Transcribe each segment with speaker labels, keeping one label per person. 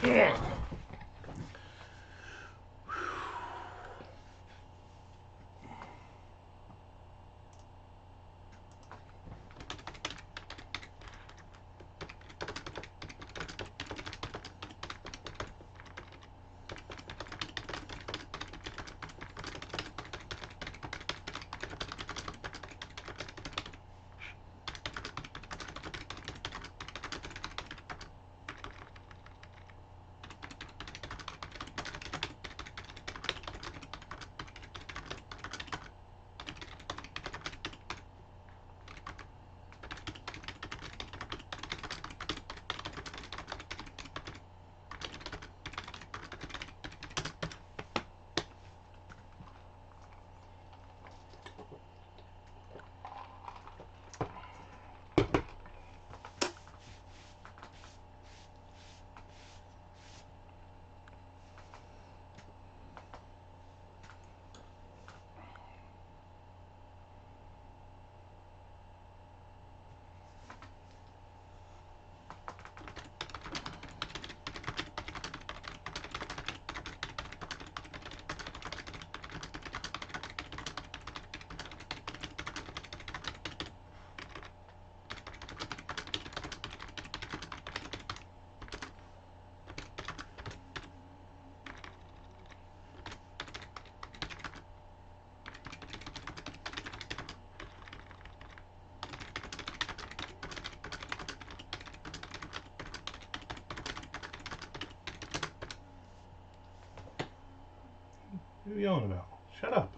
Speaker 1: What are you yelling about? Shut up.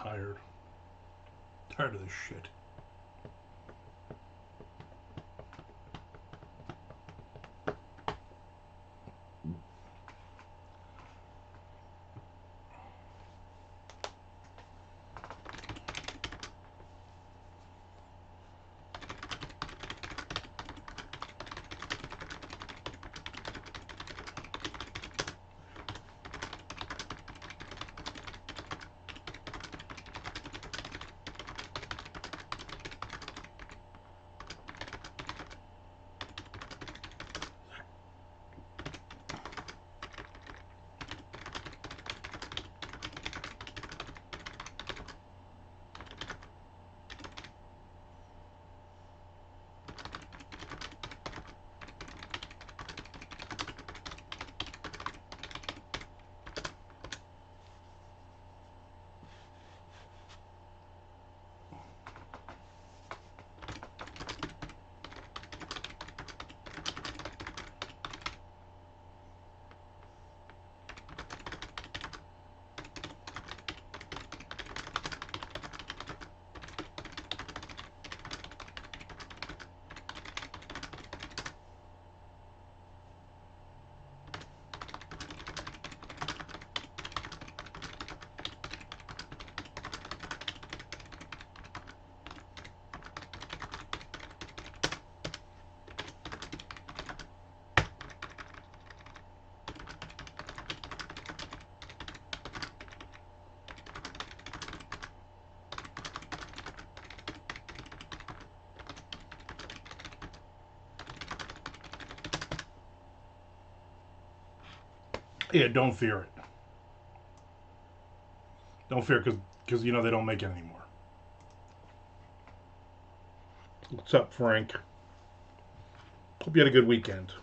Speaker 1: tired. Tired of this shit. Yeah, don't fear it. Don't fear it because you know they don't make it anymore. What's up, Frank? Hope you had a good weekend.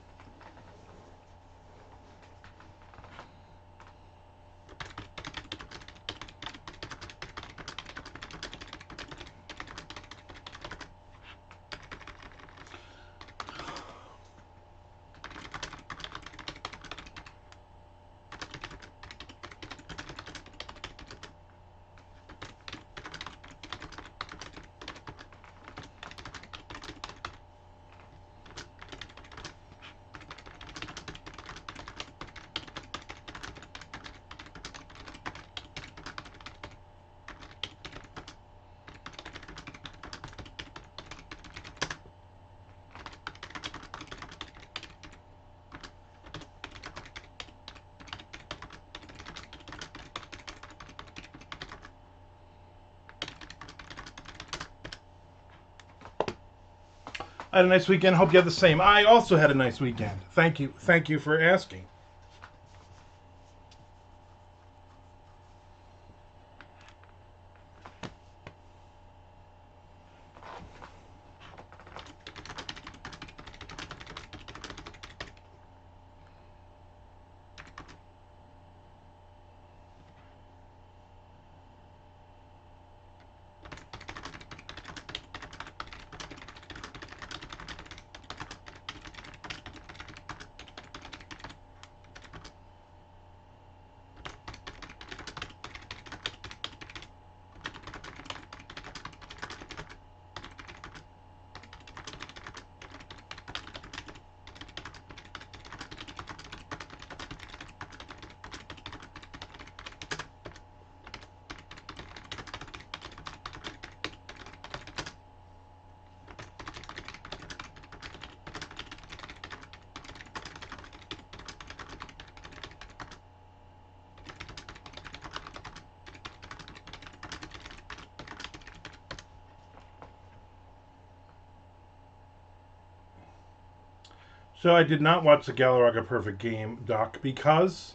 Speaker 1: I had a nice weekend. Hope you had the same. I also had a nice weekend. Thank you. Thank you for asking. So I did not watch the Galarraga Perfect Game doc because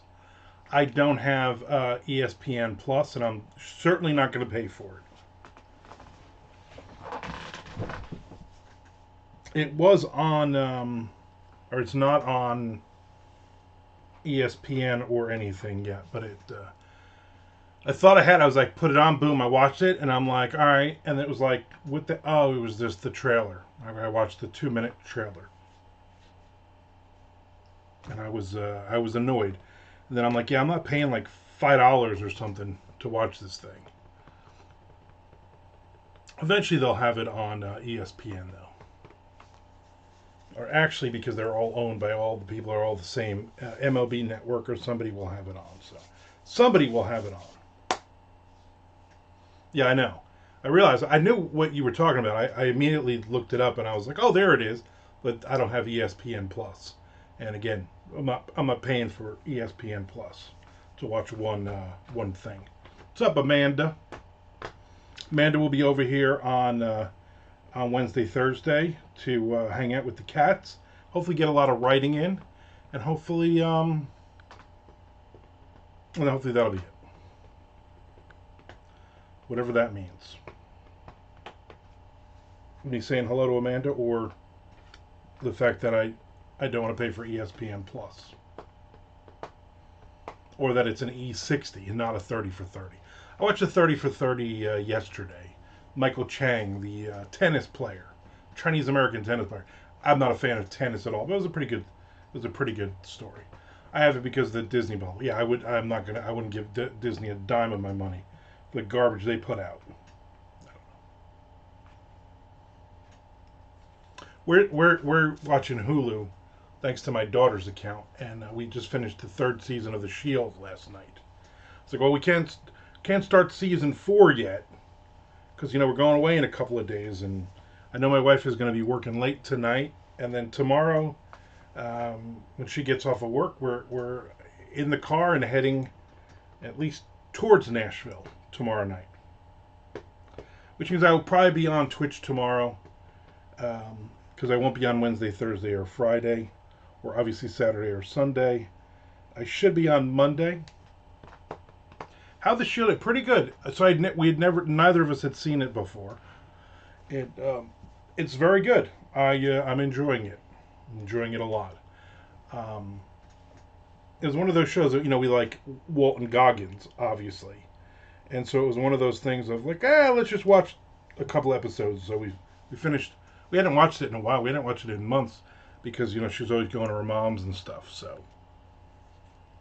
Speaker 1: I don't have ESPN Plus, and I'm certainly not going to pay for it. It was on, or it's not on ESPN or anything yet, but it. I thought I had. I was like, put it on, boom. I watched it, and I'm like, all right. And it was like, what the? Oh, it was just the trailer. I watched the 2 minute trailer, and I was annoyed. And then I'm like, yeah, I'm not paying like $5 or something to watch this thing. Eventually, they'll have it on ESPN though, or actually, because they're all owned by all the people are all the same MLB network, or somebody will have it on. So somebody will have it on. Yeah, I know. I realized I knew what you were talking about. I immediately looked it up and I was like, oh, there it is. But I don't have ESPN Plus. And again, I'm not paying for ESPN Plus to watch one thing. What's up, Amanda? Amanda will be over here on Wednesday, Thursday to hang out with the cats. Hopefully, get a lot of writing in, and hopefully that'll be it. Whatever that means. Me saying hello to Amanda, or the fact that I don't want to pay for ESPN Plus, or that it's an E60 and not a 30 for 30. I watched a 30 for 30 yesterday. Michael Chang, the tennis player, Chinese American tennis player. I'm not a fan of tennis at all, but it was a pretty good. It was a pretty good story. I have it because of the Disney bubble. Yeah, I would. I'm not gonna. I wouldn't give Disney a dime of my money for the garbage they put out. We're watching Hulu, thanks to my daughter's account, and we just finished the third season of The Shield last night. It's like, well, we can't start season 4 yet because we're going away in a couple of days, and I know my wife is going to be working late tonight, and then tomorrow, when she gets off of work, we're in the car and heading at least towards Nashville tomorrow night, which means I will probably be on Twitch tomorrow. Because I won't be on Wednesday, Thursday, or Friday, or obviously Saturday or Sunday. I should be on Monday. How the Shield? Pretty good. So neither of us had seen it before. It's very good. I'm enjoying it. Enjoying it a lot. It was one of those shows that we like Walton Goggins, obviously, and so it was one of those things of like, let's just watch a couple episodes. So we finished. We hadn't watched it in a while. We hadn't watched it in months because she was always going to her mom's and stuff. So,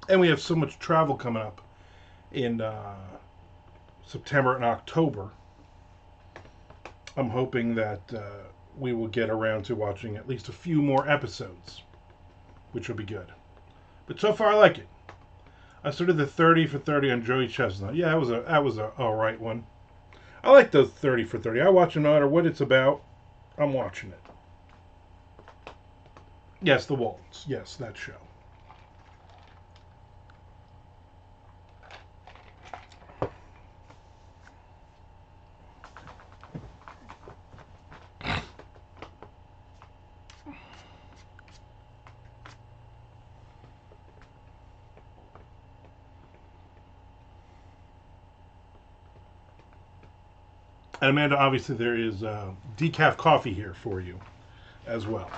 Speaker 1: and we have so much travel coming up in September and October. I'm hoping that we will get around to watching at least a few more episodes, which will be good. But so far, I like it. I started the 30 for 30 on Joey Chestnut. Yeah, that was a all right one. I like those 30 for 30. I watch them no matter what it's about. I'm watching it. Yes, the Waltons. Yes, that show. And Amanda, obviously there is decaf coffee here for you as well.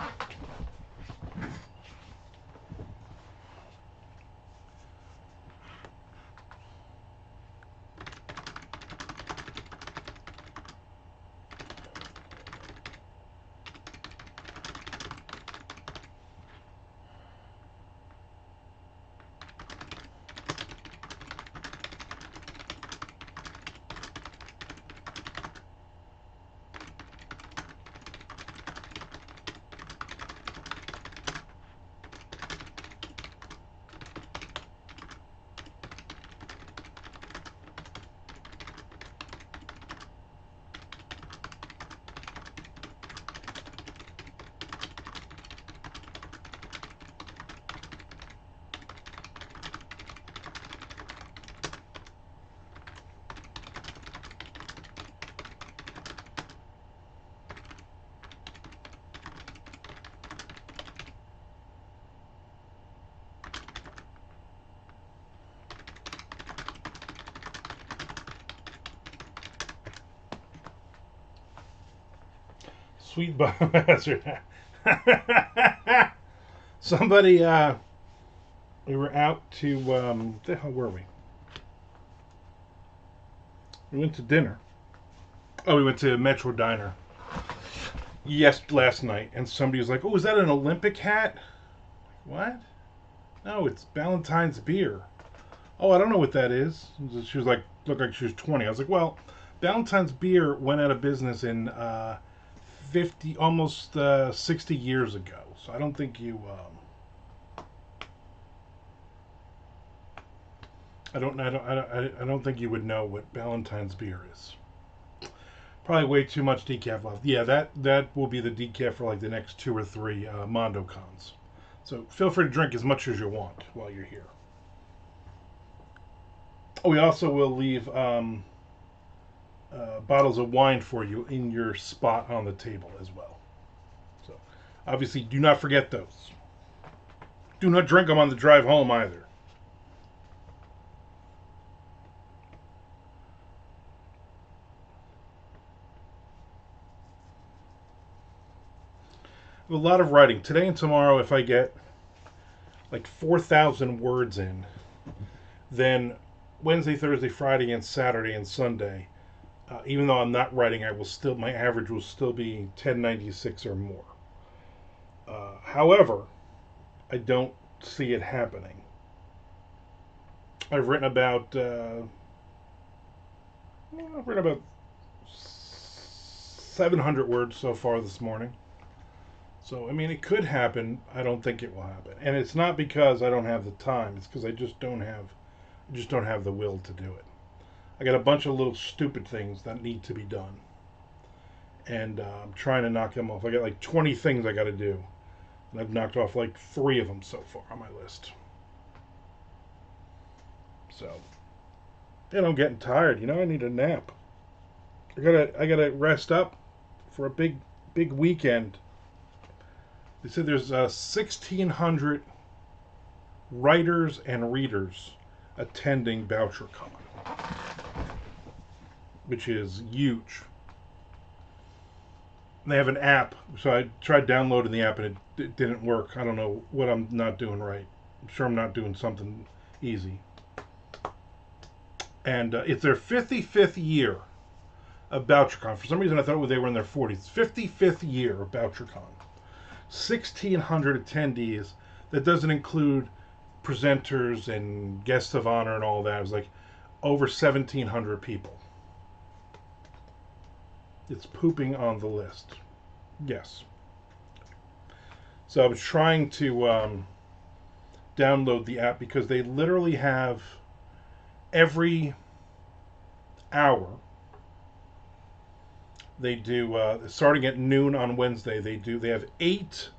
Speaker 1: Sweet biohazard. Somebody, we were out to, what the hell were we? We went to dinner. Oh, we went to Metro Diner. Yes, last night. And somebody was like, oh, is that an Olympic hat? What? No, it's Ballantine's beer. Oh, I don't know what that is. She was like, looked like she was 20. I was like, well, Valentine's beer went out of business in 50, almost 60 years ago. So I don't think you. I don't think you would know what Valentine's beer is. Probably way too much decaf left. Yeah, that will be the decaf for like the next two or three Mondo cons. So feel free to drink as much as you want while you're here. We also will leave bottles of wine for you in your spot on the table as well. So obviously, do not forget those. Do not drink them on the drive home either. A lot of writing today and tomorrow. If I get like 4,000 words in, then Wednesday, Thursday, Friday, and Saturday and Sunday, even though I'm not writing, I will still my average will still be 1096 or more. However, I don't see it happening. I've written about 700 words so far this morning. So I mean, it could happen. I don't think it will happen, and it's not because I don't have the time. It's because I just don't have the will to do it. I got a bunch of little stupid things that need to be done, and I'm trying to knock them off. I got like 20 things I got to do, and I've knocked off like 3 of them so far on my list. So, I'm getting tired. I need a nap. I gotta rest up for a big weekend. They said there's 1,600 writers and readers attending BoucherCon, which is huge. And they have an app, so I tried downloading the app and it didn't work. I don't know what I'm not doing right. I'm sure I'm not doing something easy. And it's their 55th year of BoucherCon. For some reason, I thought they were in their 40s. 55th year of BoucherCon. 1,600 attendees. That doesn't include presenters and guests of honor and all that. It was like over 1,700 people. It's pooping on the list. Yes. So I was trying to download the app because they literally have every hour. They do starting at noon on Wednesday. They have eight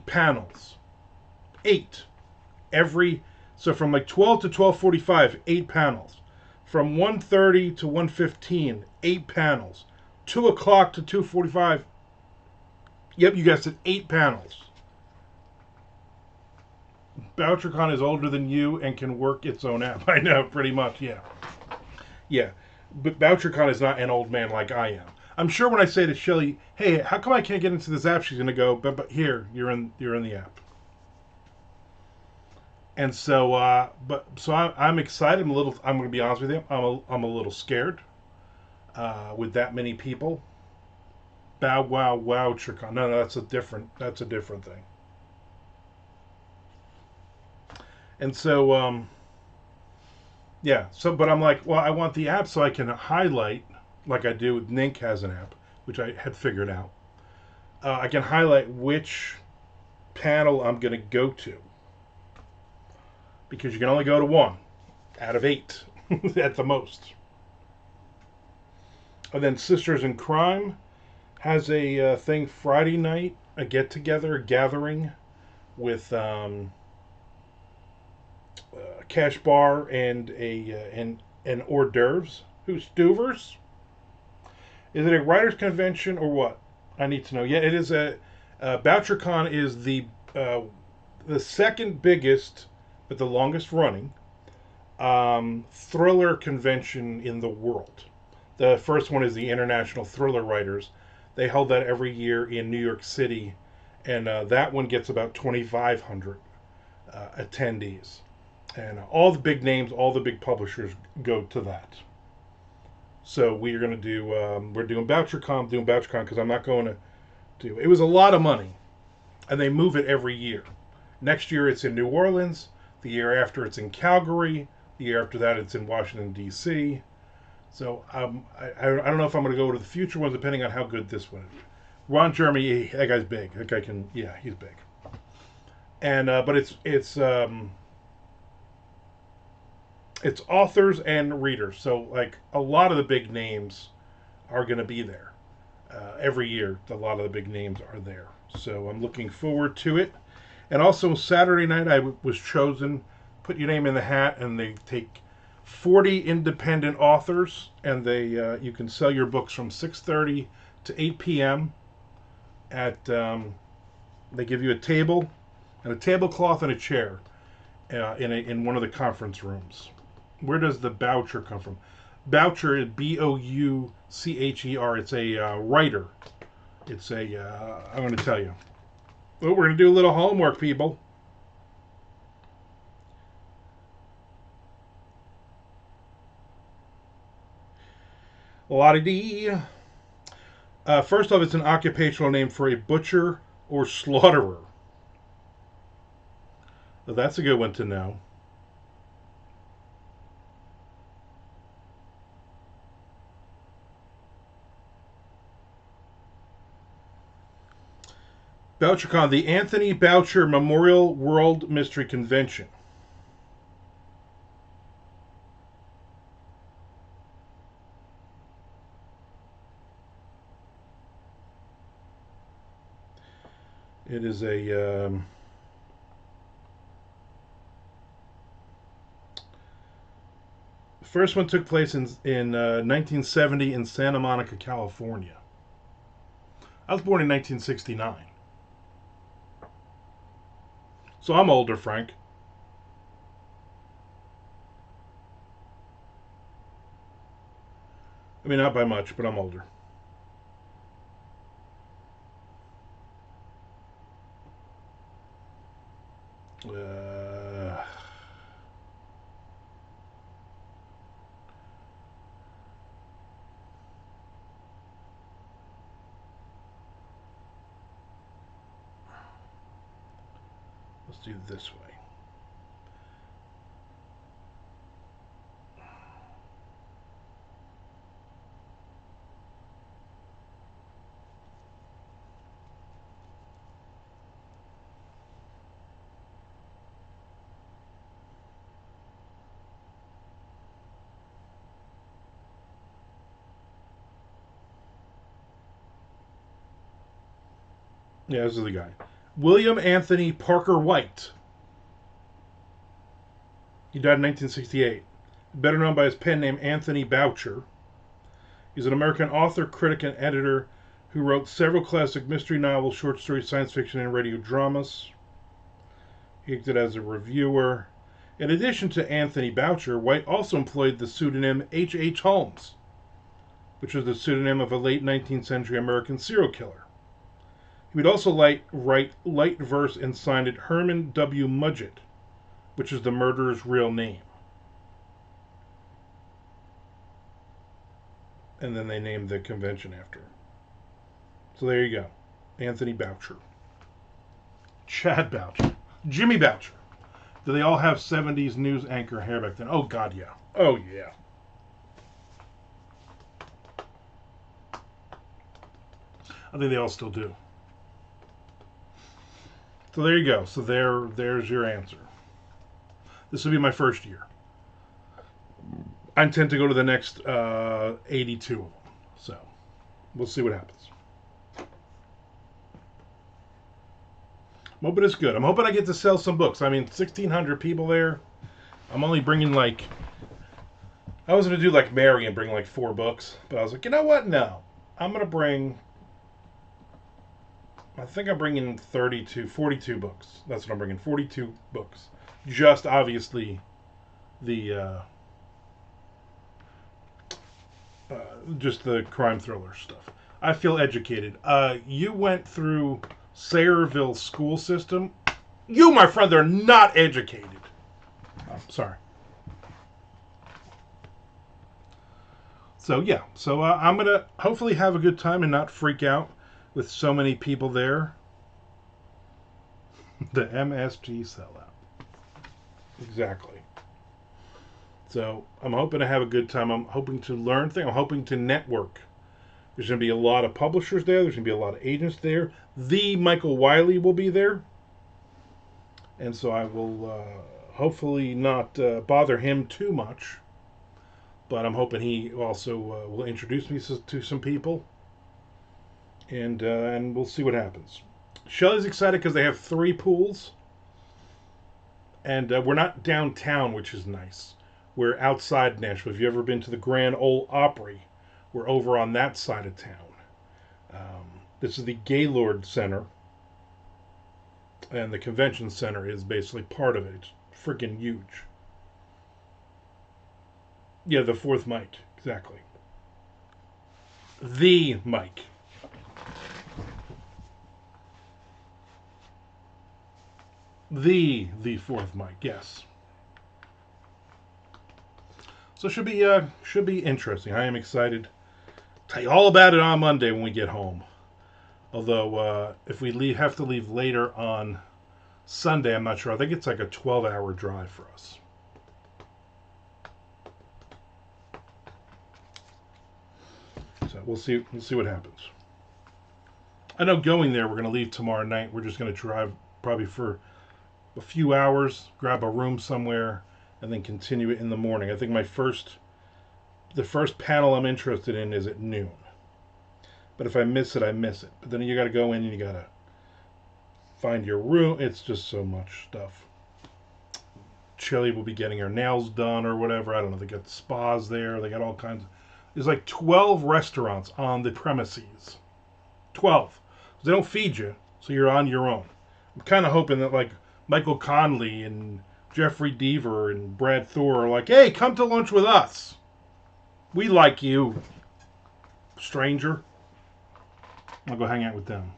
Speaker 1: panels, 8 every. So from like 12 to 12:45, 8 panels. From 1:30 to 1:15, 8 panels. 2 o'clock to 2:45. Yep, you guessed it, 8 panels. BoucherCon is older than you and can work its own app. I know, pretty much, yeah. Yeah. But BoucherCon is not an old man like I am. I'm sure when I say to Shelly, "Hey, how come I can't get into this app?" she's going to go, "But here, you're in the app." And so, I'm excited. I'm going to be honest with you. I'm a little scared with that many people. Bow wow WoucherCon. No, that's a different thing. And so, yeah. So, but I'm like, well, I want the app so I can highlight, like I do with Nink has an app, which I had figured out. I can highlight which panel I'm going to go to, because you can only go to 1 out of 8 at the most. And then Sisters in Crime has a thing Friday night, a get-together, a gathering with cash bar and and hors d'oeuvres. Who's Stoovers? Is it a writers' convention or what? I need to know. Yeah, it is a BoucherCon is the second biggest, but the longest running thriller convention in the world. The first one is the International Thriller Writers. They hold that every year in New York City, and that one gets about 2,500 attendees. And all the big names, all the big publishers go to that. So we're going to do, we're doing BoucherCon because I'm not going to do, it was a lot of money, and they move it every year. Next year it's in New Orleans, the year after it's in Calgary, the year after that it's in Washington, D.C. So I don't know if I'm going to go to the future ones depending on how good this one is. Ron Jeremy, that guy's big. That guy can, yeah, he's big. And but it's authors and readers. So like a lot of the big names are going to be there every year. A lot of the big names are there. So I'm looking forward to it. And also Saturday night I was chosen. Put your name in the hat, and they take 40 independent authors, and they you can sell your books from 6:30 to 8 p.m. at they give you a table and a tablecloth and a chair in one of the conference rooms. Where does the Boucher come from? Boucher is Boucher. It's a writer. It's a I'm going to tell you. Oh, we're going to do a little homework, people. La-di-dee. First off, it's an occupational name for a butcher or slaughterer. Well, that's a good one to know. BoucherCon, the Anthony Boucher Memorial World Mystery Convention. It is a the first one took place in 1970 in Santa Monica, California. I was born in 1969, so I'm older, Frank. I mean, not by much, but I'm older. Uh, let's do it this way. Yeah, this is the guy. William Anthony Parker White. He died in 1968. Better known by his pen name Anthony Boucher. He's an American author, critic, and editor who wrote several classic mystery novels, short stories, science fiction, and radio dramas. He acted as a reviewer. In addition to Anthony Boucher, White also employed the pseudonym H. H. Holmes, which was the pseudonym of a late 19th century American serial killer. He would also write light verse and signed it Herman W. Mudgett, which is the murderer's real name. And then they named the convention after him. So there you go. Anthony Boucher. Chad Boucher. Jimmy Boucher. Do they all have 70s news anchor hair back then? Oh, God, yeah. Oh, yeah. I think they all still do. So there you go. So there's your answer. This will be my first year. I intend to go to the next 82 of them. So we'll see what happens. I'm hoping it's good. I'm hoping I get to sell some books. I mean, 1,600 people there. I'm only bringing like... I was going to do like Mary and bring like 4 books. But I was like, you know what? No. I'm going to bring... I think I'm bringing 42 books. That's what I'm bringing. 42 books. Just obviously the... just the crime thriller stuff. I feel educated. You went through Sayreville school system. You, my friend, are not educated. Oh, sorry. So yeah, so I'm gonna hopefully have a good time and not freak out with so many people there. The MSG sellout. Exactly. So I'm hoping to have a good time. I'm hoping to learn things. I'm hoping to network. There's going to be a lot of publishers there. There's going to be a lot of agents there. The Michael Wiley will be there. And so I will hopefully not bother him too much. But I'm hoping he also will introduce me to some people. And we'll see what happens. Shelly's excited because they have 3 pools. And we're not downtown, which is nice. We're outside Nashville. If you've ever been to the Grand Ole Opry, we're over on that side of town. This is the Gaylord Center, and the convention center is basically part of it. It's freaking huge. Yeah, the 4th mic, exactly. The mic. The 4th mic, yes. So should be interesting. I am excited. Tell you all about it on Monday when we get home. Although if we have to leave later on Sunday, I'm not sure. I think it's like a 12-hour drive for us. So we'll see. We'll see what happens. I know going there, we're going to leave tomorrow night. We're just going to drive probably for a few hours, grab a room somewhere, and then continue it in the morning. I think the first panel I'm interested in is at noon. But if I miss it, I miss it. But then you got to go in and you got to find your room. It's just so much stuff. Chili will be getting her nails done or whatever. I don't know. They got spas there. They got all kinds. There's like 12 restaurants on the premises. 12. They don't feed you, so you're on your own. I'm kind of hoping that like Michael Conley and Jeffrey Deaver and Brad Thor are like, hey, come to lunch with us. We like you, stranger. I'll go hang out with them.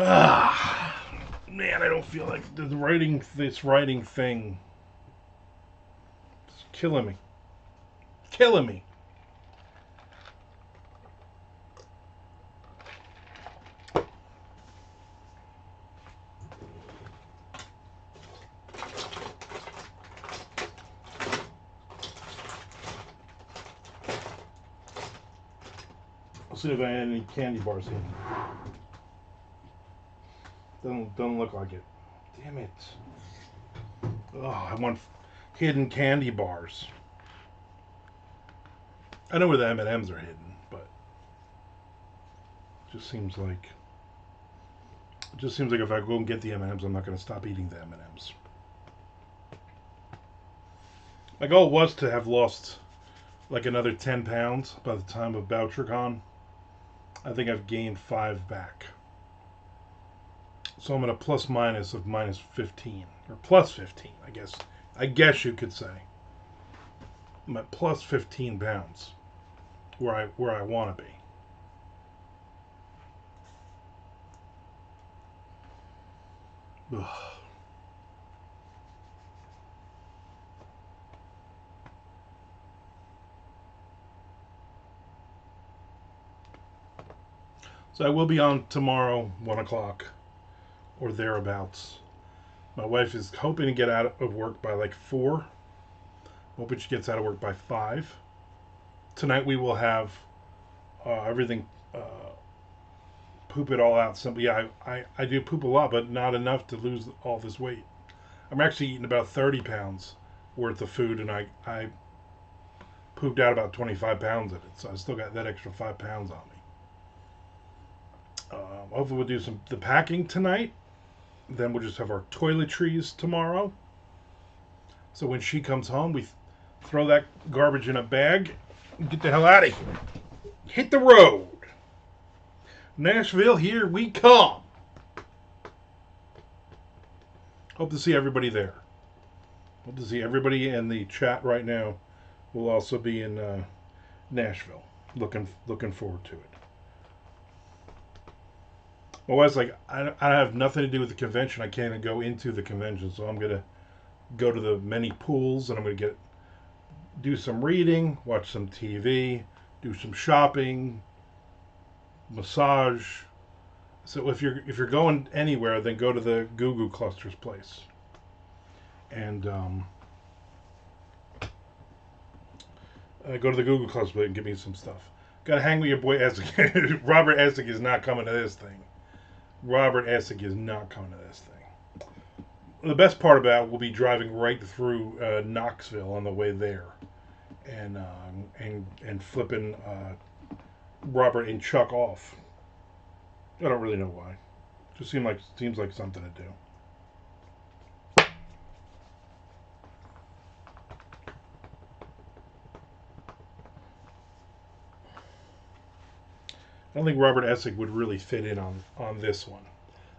Speaker 1: Ah, man, I don't feel like this writing thing. It's killing me. Killing me. see if I had any candy bars in. Doesn't look like it. Damn it. Oh, I want hidden candy bars. I know where the M&Ms are hidden, but it just seems like if I go and get the M&Ms, I'm not going to stop eating the M&Ms. My goal was to have lost like another 10 pounds by the time of Bouchercon. I think I've gained 5 back. So I'm at a plus minus of minus 15 or plus 15, I guess. I guess you could say. I'm at plus 15 pounds where I want to be. Ugh. So I will be on tomorrow, 1 o'clock or thereabouts. My wife is hoping to get out of work by like 4. Hoping she gets out of work by 5. Tonight we will have everything, poop it all out. Simply, yeah, I do poop a lot, but not enough to lose all this weight. I'm actually eating about 30 pounds worth of food, and I pooped out about 25 pounds of it, so I still got that extra 5 pounds on me. Hopefully we'll do the packing tonight. Then we'll just have our toiletries tomorrow. So when she comes home, we throw that garbage in a bag and get the hell out of here. Hit the road. Nashville, here we come. Hope to see everybody there. Hope to see everybody in the chat right now. Will also be in Nashville. Looking forward to it. My wife's like, I have nothing to do with the convention. I can't even go into the convention, so I'm gonna go to the many pools, and I'm gonna do some reading, watch some TV, do some shopping, massage. So if you're going anywhere, then go to the Goo Goo Cluster's place, and go to the Goo Goo Cluster's place and give me some stuff. Gotta hang with your boy Essig. Robert Essig is not coming to this thing. Robert Essig is not coming to this thing. The best part about it will be driving right through Knoxville on the way there, and flipping Robert and Chuck off. I don't really know why. Just seems like something to do. I don't think Robert Essig would really fit in on this one.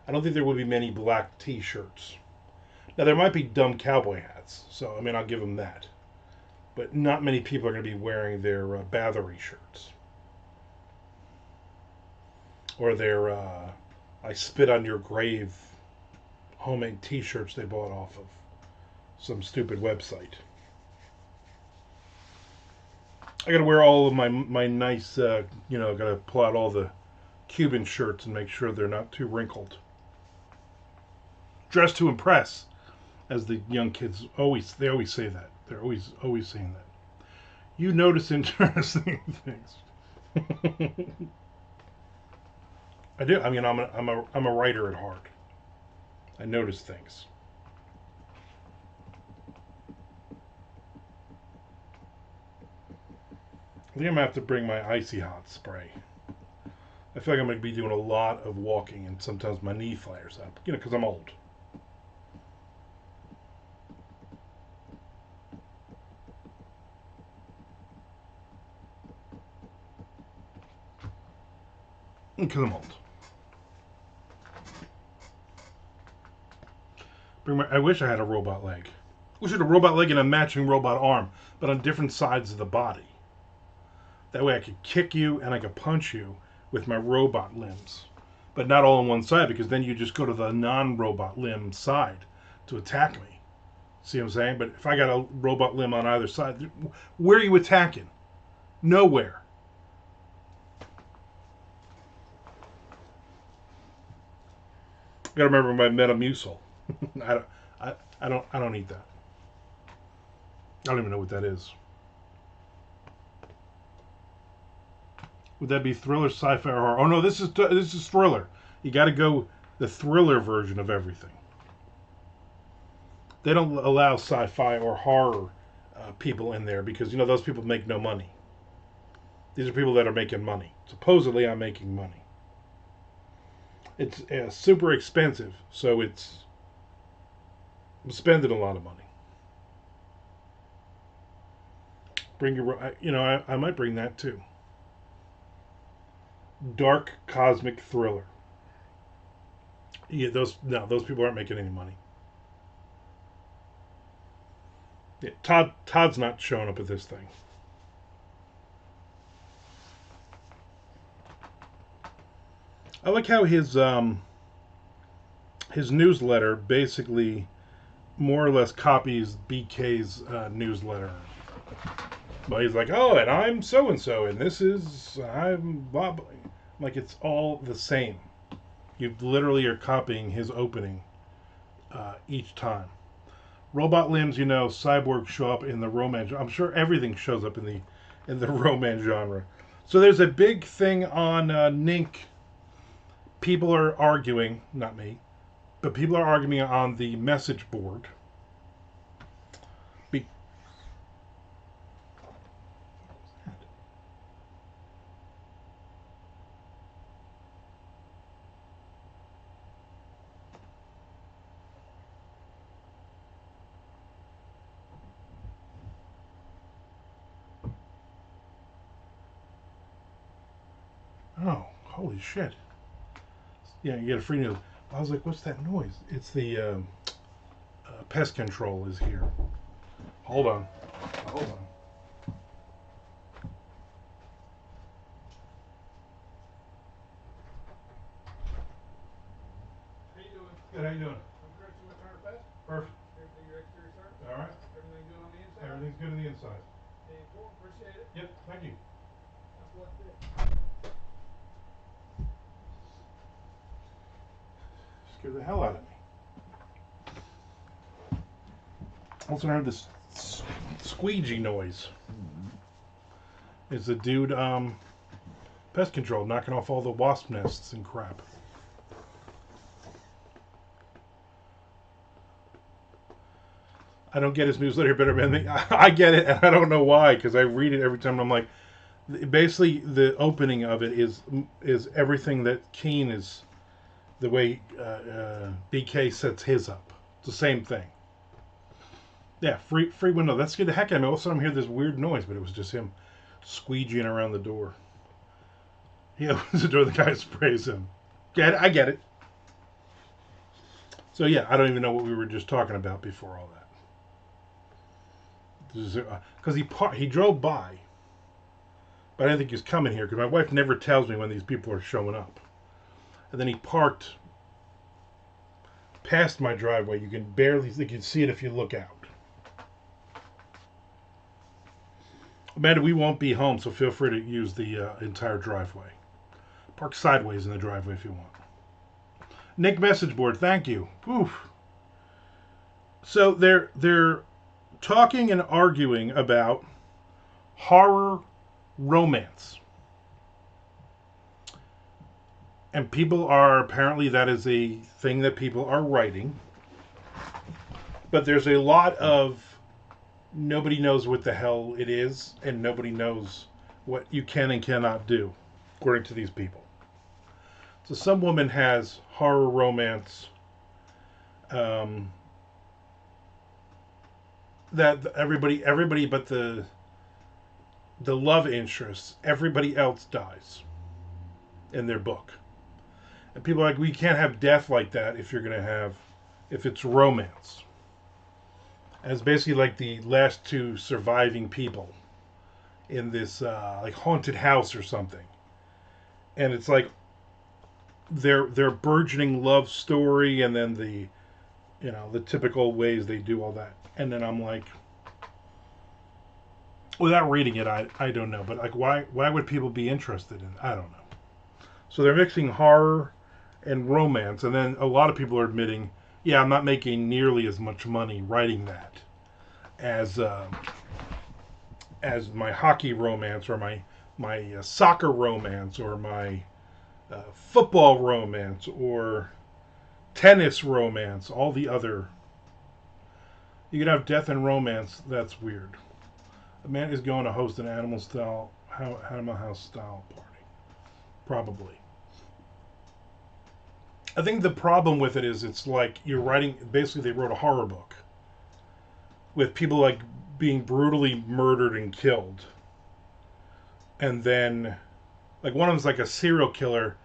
Speaker 1: I don't think there would be many black T-shirts. Now, there might be dumb cowboy hats, so, I mean, I'll give him that. But not many people are going to be wearing their Bathory shirts. Or their I Spit on Your Grave homemade T-shirts they bought off of some stupid website. I gotta wear all of my nice, gotta pull out all the Cuban shirts and make sure they're not too wrinkled. Dress to impress, as the young kids always say that. They're always saying that. You notice interesting things. I do. I mean, I'm a writer at heart. I notice things. I think I'm going to have to bring my Icy Hot spray. I feel like I'm going to be doing a lot of walking, and sometimes my knee flares up, because I'm old. Because I'm old. I wish I had a robot leg. I wish I had a robot leg and a matching robot arm, but on different sides of the body. That way I could kick you and I could punch you with my robot limbs. But not all on one side, because then you just go to the non-robot limb side to attack me. See what I'm saying? But if I got a robot limb on either side, where are you attacking? Nowhere. I gotta remember my Metamucil. I don't eat that. I don't even know what that is. Would that be thriller, sci-fi, or horror? Oh no, this is thriller. You got to go the thriller version of everything. They don't allow sci-fi or horror people in there because those people make no money. These are people that are making money. Supposedly, I'm making money. It's super expensive, so I'm spending a lot of money. Bring your, I might bring that too. Dark cosmic thriller. Yeah, those people aren't making any money. Yeah, Todd's not showing up at this thing. I like how his newsletter basically more or less copies BK's newsletter. But he's like, oh, and I'm so and so, and this is I'm blah, blah. Like it's all the same. You literally are copying his opening each time. Robot limbs, cyborgs show up in the romance. I'm sure everything shows up in the romance genre. So there's a big thing on Nink. People are arguing, not me, but people are arguing on the message board. Be- oh, holy shit. Yeah, you get a free news. I was like, what's that noise? It's the pest control is here. Hold on. Hold on. How you doing? Good, how you doing? I'm correcting with our pest. Perfect. Everything your exterior, sir? All right. Everything good on the inside? Everything's good on the inside. Okay, cool. Appreciate it. Yep, thank you. That's what it is. Scared the hell out of me. Also heard this squeegee noise. It's the dude pest control knocking off all the wasp nests and crap. I don't get his newsletter better than I get it, and I don't know why, because I read it every time. And I'm like, basically, the opening of it is everything that Keen is, the way BK sets his up. It's the same thing. Yeah, free window. That scared the heck out of me. All of a sudden, I'm hearing this weird noise, but it was just him squeegeeing around the door. He opens the door, the guy sprays him. I get it. So yeah, I don't even know what we were just talking about before all that. Because he drove by, but I didn't think he was coming here because my wife never tells me when these people are showing up. And then he parked past my driveway. You can see it if you look out. Amanda, we won't be home, so feel free to use the entire driveway. Park sideways in the driveway if you want. Nick message board, thank you. Oof. So they're talking and arguing about horror romance. And people are, apparently that is a thing that people are writing. But there's a lot of nobody knows what the hell it is, and nobody knows what you can and cannot do, according to these people. So some woman has horror romance that everybody but the love interest, everybody else dies in their book. And people are like, we can't have death like that if it's romance. And it's basically like the last two surviving people in this like haunted house or something. And it's like their burgeoning love story, and then the typical ways they do all that. And then I'm like, without reading it, I don't know. But like, why would people be interested in it? I don't know. So they're mixing horror and romance, and then a lot of people are admitting, yeah, I'm not making nearly as much money writing that as my hockey romance or my my soccer romance or my football romance or tennis romance, all the other. You can have death and romance. That's weird. A man is going to host an animal house style party. Probably. I think the problem with it is it's like you're writing. Basically, they wrote a horror book with people like being brutally murdered and killed, and then like one of them's like a serial killer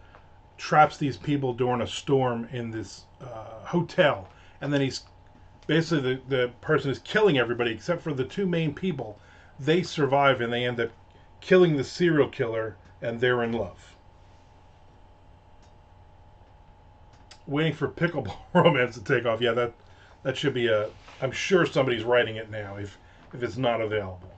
Speaker 1: traps these people during a storm in this hotel, and then he's basically the person is killing everybody except for the two main people. They survive and they end up killing the serial killer, and they're in love. Waiting for pickleball romance to take off. Yeah, that should be a. I'm sure somebody's writing it now if it's not available.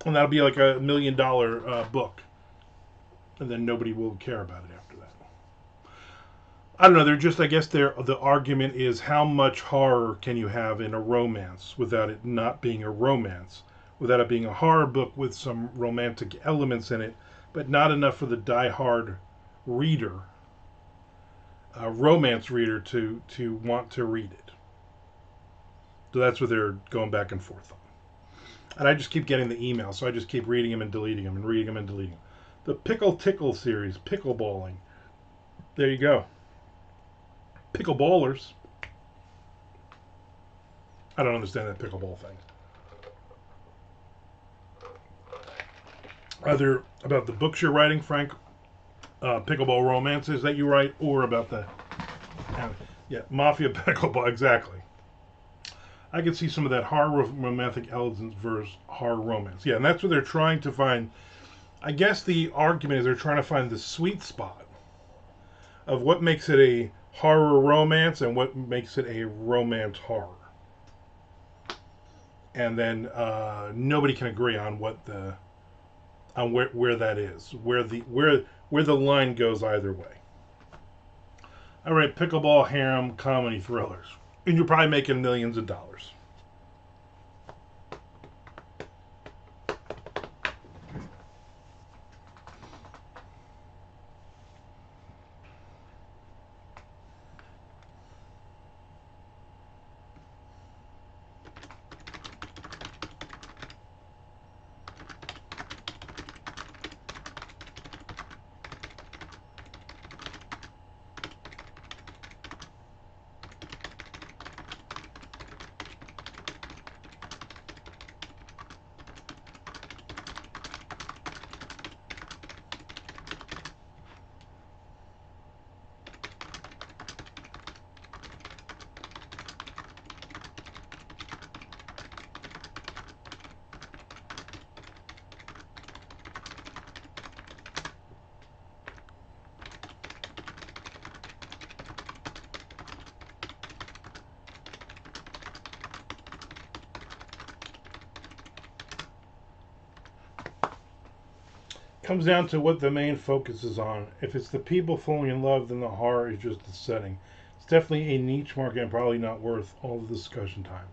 Speaker 1: And that'll be like $1 million book, and then nobody will care about it after that. I don't know. They're just. I guess the argument is how much horror can you have in a romance without it not being a romance, without it being a horror book with some romantic elements in it, but not enough for the die-hard reader, romance reader, to want to read it. So that's what they're going back and forth on. And I just keep getting the emails, so I just keep reading them and deleting them and reading them and deleting them. The Pickle Tickle series, pickleballing. There you go. Pickleballers. I don't understand that pickleball thing. Either about the books you're writing, Frank, pickleball romances that you write, or about the mafia pickleball. Exactly. I could see some of that horror romantic elements versus horror romance. Yeah, and that's what they're trying to find. I guess the argument is they're trying to find the sweet spot of what makes it a horror romance and what makes it a romance horror. And then nobody can agree on where that is, where the line goes either way. All right, pickleball harem comedy thrillers, and you're probably making millions of dollars. Comes down to what the main focus is on. If it's the people falling in love, then the horror is just the setting. It's definitely a niche market and probably not worth all the discussion time.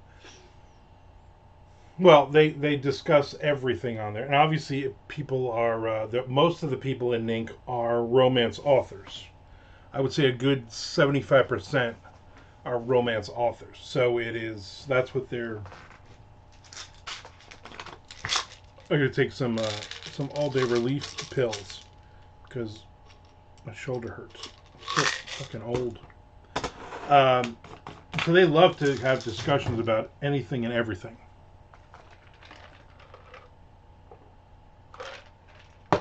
Speaker 1: Well, they discuss everything on there, and obviously people are most of the people in Ink are romance authors. I would say a good 75% are romance authors. So that's what they're. I'm gonna take some all-day relief pills because my shoulder hurts. I'm so fucking old. So they love to have discussions about anything and everything.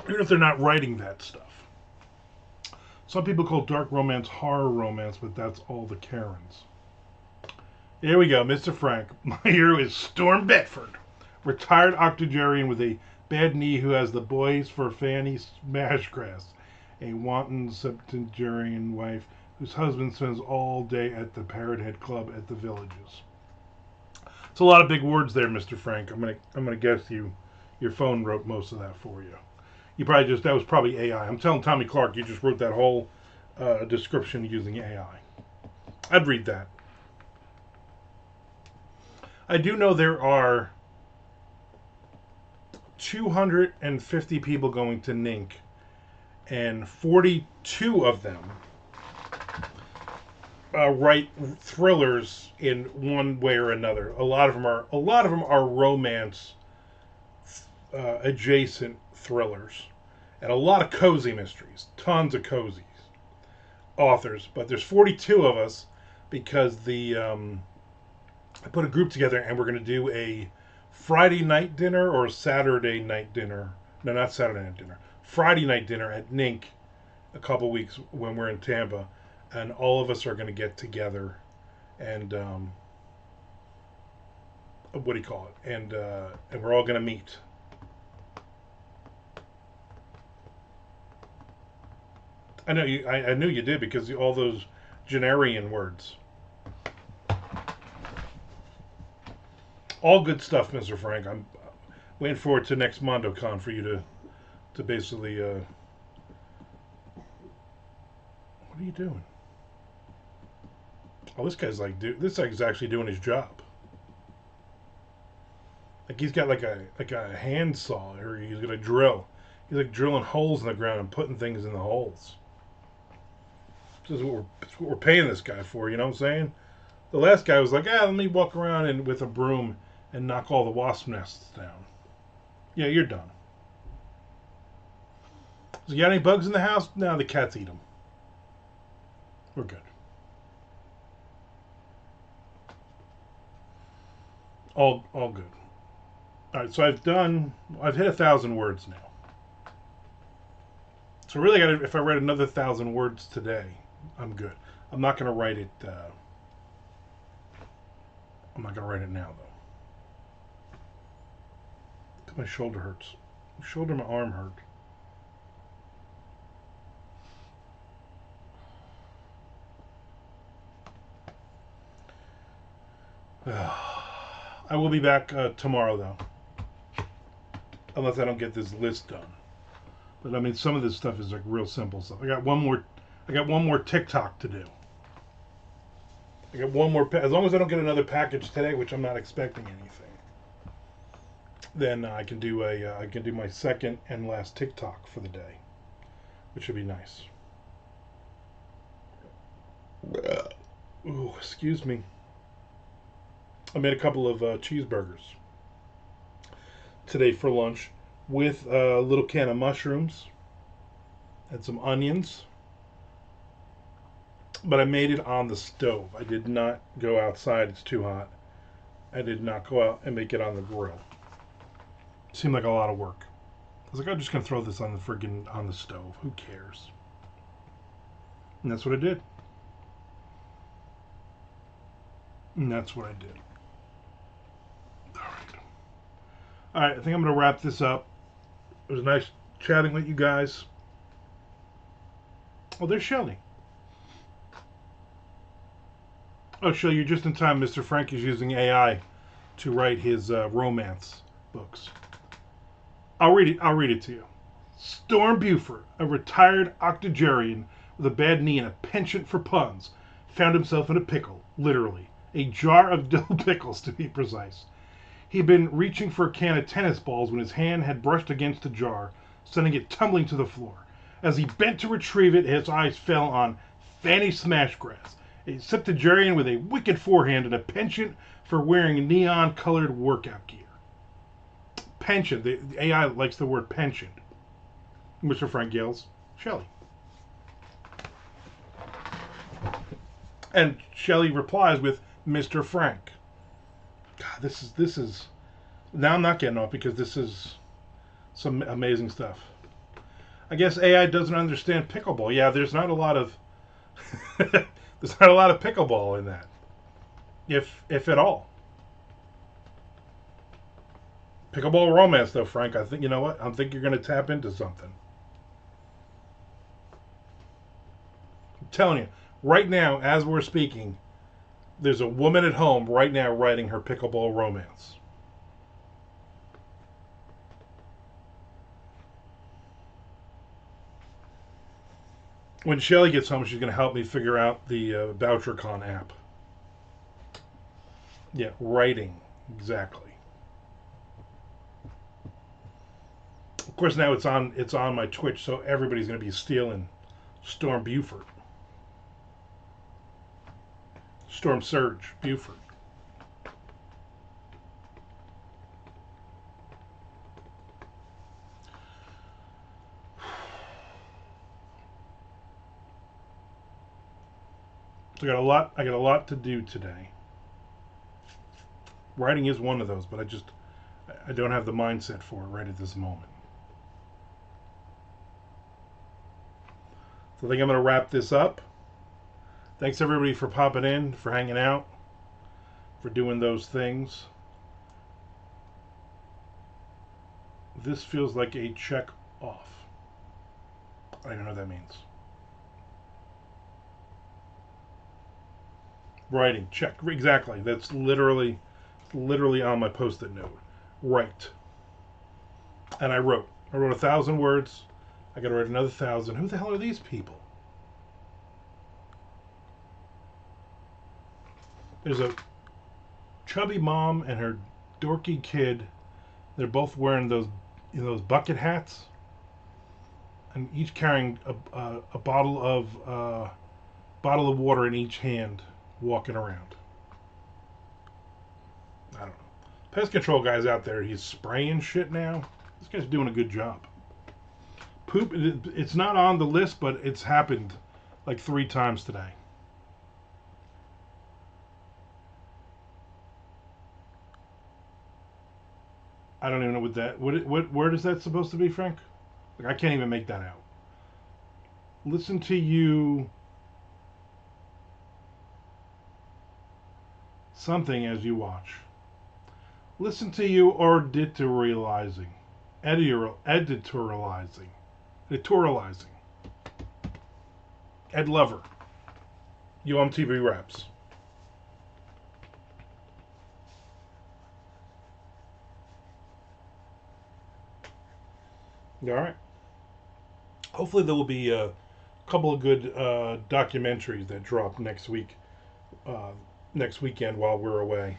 Speaker 1: Even if they're not writing that stuff. Some people call dark romance horror romance, but that's all the Karens. Here we go, Mr. Frank. My hero is Storm Bedford, retired octogenarian with a bad knee who has the boys for Fanny Smashgrass, a wanton septuagenarian wife whose husband spends all day at the Parrot Head Club at the Villages. It's a lot of big words there, Mr. Frank. I'm gonna guess your phone wrote most of that for you. That was probably AI. I'm telling Tommy Clark you just wrote that whole description using AI. I'd read that. I do know there are 250 people going to Nink, and 42 of them write thrillers in one way or another. A lot of them are romance adjacent thrillers, and a lot of cozy mysteries. Tons of cozies authors, but there's 42 of us because I put a group together and we're going to do a Friday night dinner or a Saturday night dinner. No, not Saturday night dinner. Friday night dinner at Nink a couple weeks when we're in Tampa, and all of us are going to get together and what do you call it? And we're all going to meet. I know you. I knew you did because all those Genarian words. All good stuff, Mr. Frank. I'm waiting forward to next MondoCon for you to basically. What are you doing? Oh, this guy's actually doing his job. Like he's got like a handsaw, or he's gonna drill. He's like drilling holes in the ground and putting things in the holes. This is what we're paying this guy for. You know what I'm saying? The last guy was like, let me walk around and with a broom and knock all the wasp nests down. Yeah, you're done. So you got any bugs in the house? No, the cats eat them. We're good. All good. All right, so I've hit 1,000 words now. So really, if I write another 1,000 words today, I'm good. I'm not going to write it. I'm not going to write it now, though. My shoulder hurts. My arm hurt. I will be back tomorrow, though, unless I don't get this list done. But I mean, some of this stuff is like real simple stuff. I got one more TikTok to do. I got one more. As long as I don't get another package today, which I'm not expecting anything, then I can do my second and last TikTok for the day, which would be nice. Ooh, excuse me. I made a couple of cheeseburgers today for lunch with a little can of mushrooms and some onions. But I made it on the stove. I did not go outside. It's too hot. I did not go out and make it on the grill. It seemed like a lot of work. I was like, I'm just going to throw this on the stove. Who cares? And that's what I did. All right, I think I'm going to wrap this up. It was nice chatting with you guys. Oh, there's Shelly. Oh, Shelly, you're just in time. Mr. Frank is using AI to write his romance books. I'll read it to you. Storm Buford, a retired octogenarian with a bad knee and a penchant for puns, found himself in a pickle, literally. A jar of dill pickles, to be precise. He'd been reaching for a can of tennis balls when his hand had brushed against the jar, sending it tumbling to the floor. As he bent to retrieve it, his eyes fell on Fanny Smashgrass, a septuagenarian with a wicked forehand and a penchant for wearing neon-colored workout gear. Penchant. The AI likes the word penchant. Mr. Frank yells, Shelley. And Shelley replies with Mr. Frank. God, this is. Now I'm not getting off because this is some amazing stuff. I guess AI doesn't understand pickleball. Yeah, there's not a lot of there's not a lot of pickleball in that, if at all. Pickleball romance, though, Frank. I think you know what. I think you're going to tap into something. I'm telling you, right now, as we're speaking, there's a woman at home right now writing her pickleball romance. When Shelly gets home, she's going to help me figure out the VoucherCon app. Yeah, writing. Exactly. course, now it's on my Twitch, so everybody's going to be stealing Storm Buford. Storm Surge Buford. So I got a lot to do today. Writing is one of those, but I don't have the mindset for it right at this moment. So I think I'm going to wrap this up. Thanks everybody for popping in, for hanging out, for doing those things. This feels like a check off. I don't know what that means. Writing, check, exactly. That's literally on my post-it note. Write. And I wrote 1,000 words. I got to write another 1,000. Who the hell are these people? There's a chubby mom and her dorky kid. They're both wearing those bucket hats, and each carrying a bottle of water in each hand, walking around. I don't know. Pest control guy's out there. He's spraying shit now. This guy's doing a good job. Poop. It's not on the list, but it's happened like 3 times today. I don't even know what that. What word is that supposed to be, Frank? Like, I can't even make that out. Listen to you. Something as you watch. Listen to you editorializing. Editorializing. Ed Lover. UMTV Raps. All right. Hopefully there will be a couple of good documentaries that drop next weekend while we're away.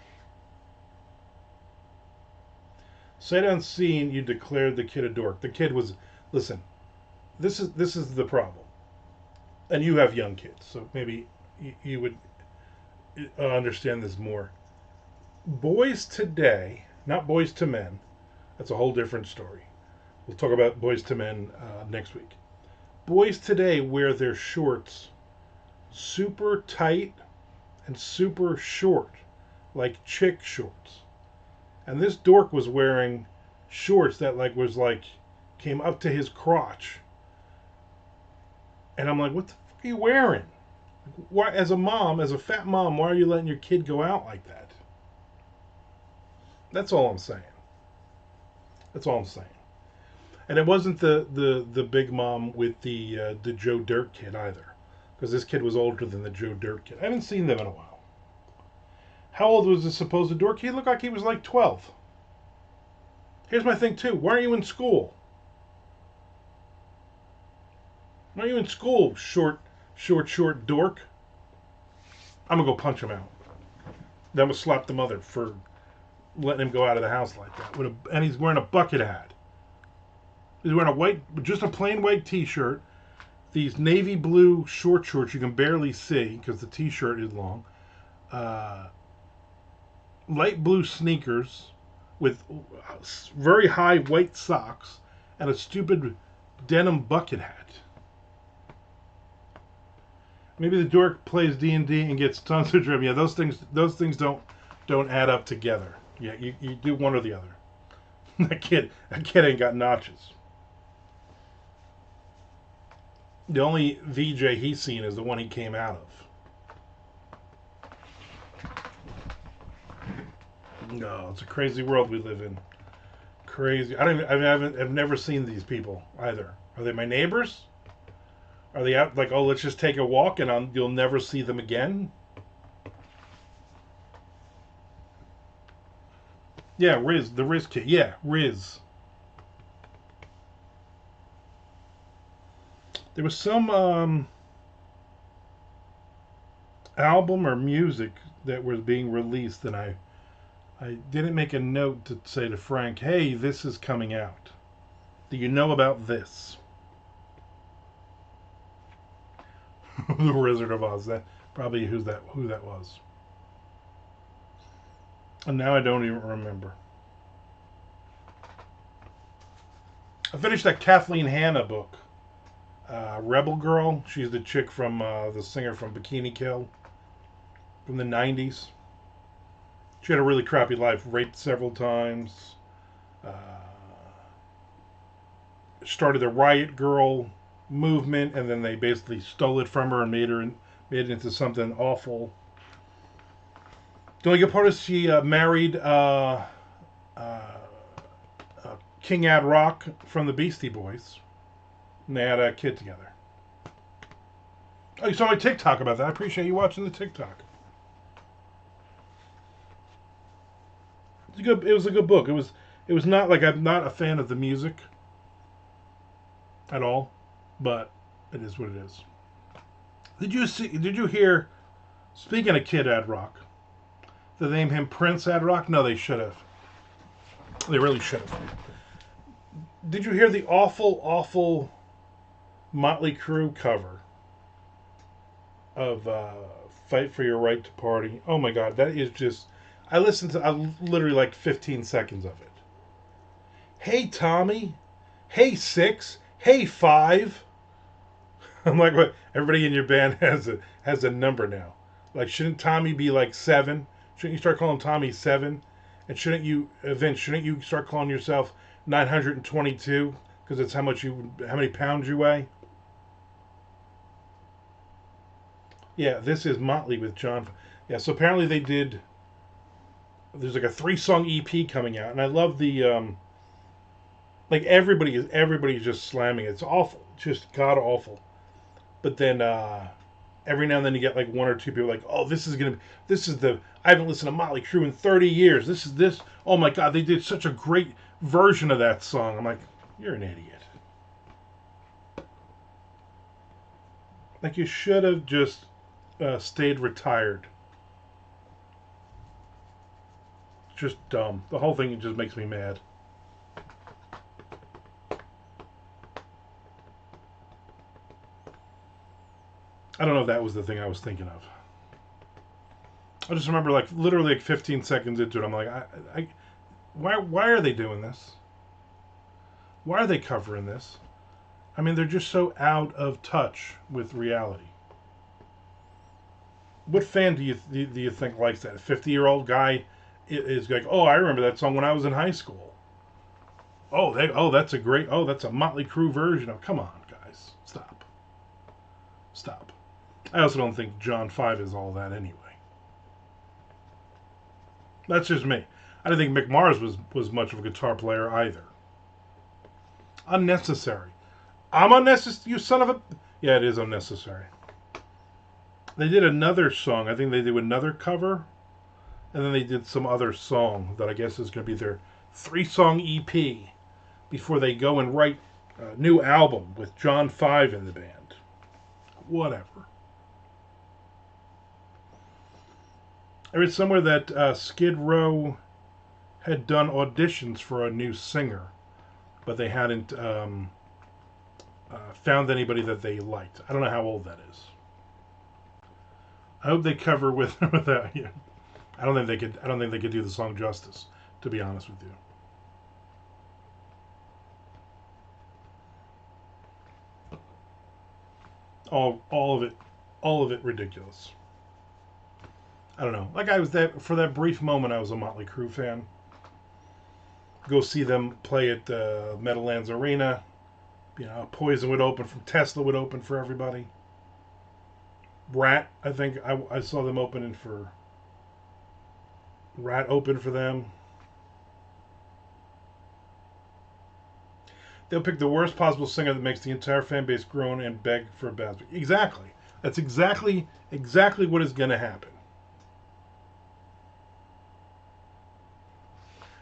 Speaker 1: Sight unseen, you declared the kid a dork. The kid was, listen, this is the problem. And you have young kids, so maybe you would understand this more. Boys today, not boys to men, that's a whole different story. We'll talk about boys to men next week. Boys today wear their shorts super tight and super short, like chick shorts. And this dork was wearing shorts that came up to his crotch. And I'm like, what the fuck are you wearing? Why, as a fat mom, why are you letting your kid go out like that? That's all I'm saying. That's all I'm saying. And it wasn't the big mom with the Joe Dirt kid either, because this kid was older than the Joe Dirt kid. I haven't seen them in a while. How old was this supposed dork? He looked like he was like 12. Here's my thing too. Why aren't you in school? Why aren't you in school, short dork? I'm gonna go punch him out. Then we'll slap the mother for letting him go out of the house like that. And he's wearing a bucket hat. He's wearing just a plain white T-shirt. These navy blue short shorts you can barely see because the T-shirt is long. Light blue sneakers with very high white socks and a stupid denim bucket hat. Maybe the dork plays D&D and gets tons of drip. Yeah, those things don't add up together. Yeah, you do one or the other. That kid ain't got notches. The only VJ he's seen is the one he came out of. No, it's a crazy world we live in. Crazy. I've never seen these people either. Are they my neighbors? Are they out like, oh, let's just take a walk and you'll never see them again? Yeah, the Riz kid. Yeah, Riz. There was some album or music that was being released, and I didn't make a note to say to Frank, hey, this is coming out. Do you know about this? The Wizard of Oz. That probably who that was. And now I don't even remember. I finished that Kathleen Hanna book, Rebel Girl. She's the chick from the singer from Bikini Kill from the '90s. She had a really crappy life, raped several times. Uh, Started the Riot Girl movement, and then they basically stole it from her and made it into something awful. The only good part is she married King Ad Rock from the Beastie Boys, and they had a kid together. Oh, you saw my TikTok about that. I appreciate you watching the TikTok. It was a good book. It was not like, I'm not a fan of the music at all, but it is what it is. Did you hear? Speaking of Kid Ad Rock, did they name him Prince Ad Rock? No, they should have. They really should have. Did you hear the awful Motley Crue cover of "Fight for Your Right to Party"? Oh my God, that is just. I listened to literally like 15 seconds of it. Hey Tommy, hey Six, hey Five. I'm like, what? Everybody in your band has a number now. Like, shouldn't Tommy be like 7? Shouldn't you start calling Tommy 7? And shouldn't you, Vince? Shouldn't you start calling yourself 922? Because it's how many pounds you weigh. Yeah, this is Motley with John. Yeah, so apparently they did. There's like a 3-song EP coming out, and I love the like everybody's just slamming it. It's awful, just god awful. But then every now and then you get like one or two people like, oh, this is I haven't listened to Motley Crue in 30 years. This. Oh my God, they did such a great version of that song. I'm like, you're an idiot. Like, you should have just stayed retired. Just dumb. The whole thing just makes me mad. I don't know if that was the thing I was thinking of. I just remember, like, literally like 15 seconds into it, I'm like, why are they doing this? Why are they covering this? I mean, they're just so out of touch with reality. What fan do you think likes that? A 50-year-old guy is like, oh, I remember that song when I was in high school. That's a Motley Crue version. Oh, come on, guys, stop. I also don't think John 5 is all that anyway. That's just me. I didn't think Mick Mars was much of a guitar player either. Unnecessary. I'm unnecessary, you son of a. Yeah, it is unnecessary. They did another song. I think they did another cover, and then they did some other song that I guess is going to be their 3-song EP before they go and write a new album with John 5 in the band. Whatever. I read somewhere that Skid Row had done auditions for a new singer, but they hadn't found anybody that they liked. I don't know how old that is. I hope they cover with that. Yeah. I don't think they could do the song justice, to be honest with you. All of it ridiculous. I don't know. Like, I was for that brief moment, I was a Motley Crue fan. Go see them play at the Meadowlands Arena. You know, Poison would open Tesla would open for everybody. Rat, I think I saw them opening for. Rat opened for them. They'll pick the worst possible singer that makes the entire fan base groan and beg for a backup. Exactly. That's exactly what is going to happen.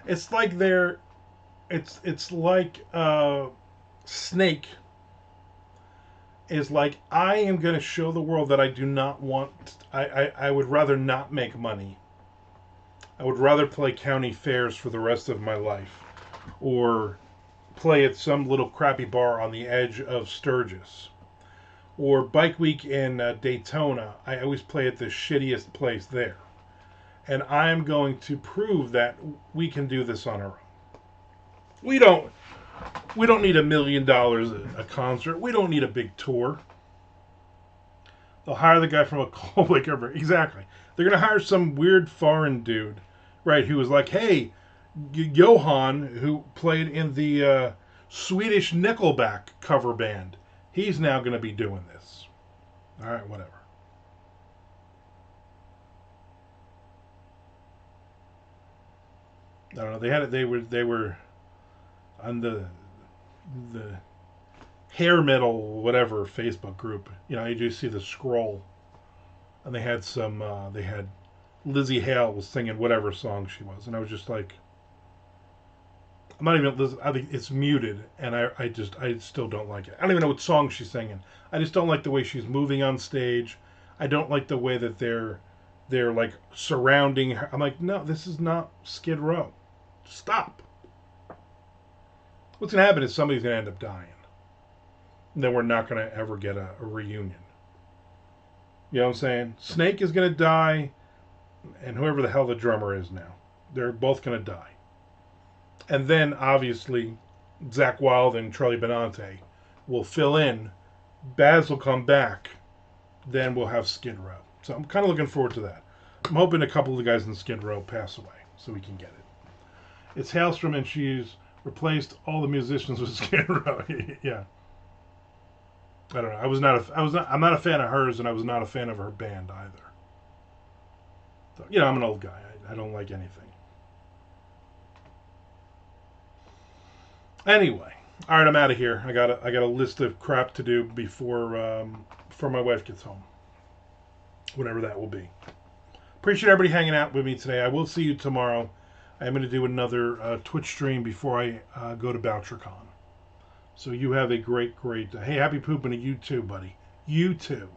Speaker 1: It's like it's like Snake is like, I am going to show the world that I do not want. I would rather not make money. I would rather play county fairs for the rest of my life, or play at some little crappy bar on the edge of Sturgis. Or Bike Week in Daytona, I always play at the shittiest place there. And I'm going to prove that we can do this on our own. We don't need $1 million a concert. We don't need a big tour. They'll hire the guy from a Cold Lake River. Exactly. They're going to hire some weird foreign dude, right, who was like, hey, Johan, who played in the Swedish Nickelback cover band, he's now going to be doing this. All right, whatever. I don't know. They were on the hair metal whatever Facebook group. You know, you just see the scroll, and they had Lizzie Hale was singing whatever song she was, and I was just like, I'm not even listening. I think it's muted, and I still don't like it. I don't even know what song she's singing. I just don't like the way she's moving on stage. I don't like the way that they're like surrounding her. I'm like, no, this is not Skid Row. Stop. What's gonna happen is somebody's gonna end up dying. And then we're not gonna ever get a reunion. You know what I'm saying? Snake is gonna die, and whoever the hell the drummer is now, they're both gonna die. And then obviously, Zakk Wylde and Charlie Benante will fill in. Baz will come back. Then we'll have Skid Row. So I'm kind of looking forward to that. I'm hoping a couple of the guys in Skid Row pass away so we can get it. It's Hellstrom, and she's replaced all the musicians with Skid Row. Yeah. I don't know. I'm not a fan of hers, and I was not a fan of her band either. So, you know, I'm an old guy. I don't like anything. Anyway, all right, I'm out of here. I got a list of crap to do before my wife gets home. Whatever that will be. Appreciate everybody hanging out with me today. I will see you tomorrow. I'm going to do another Twitch stream before I go to BoucherCon. So you have a great, hey, happy pooping to you too, buddy. You too.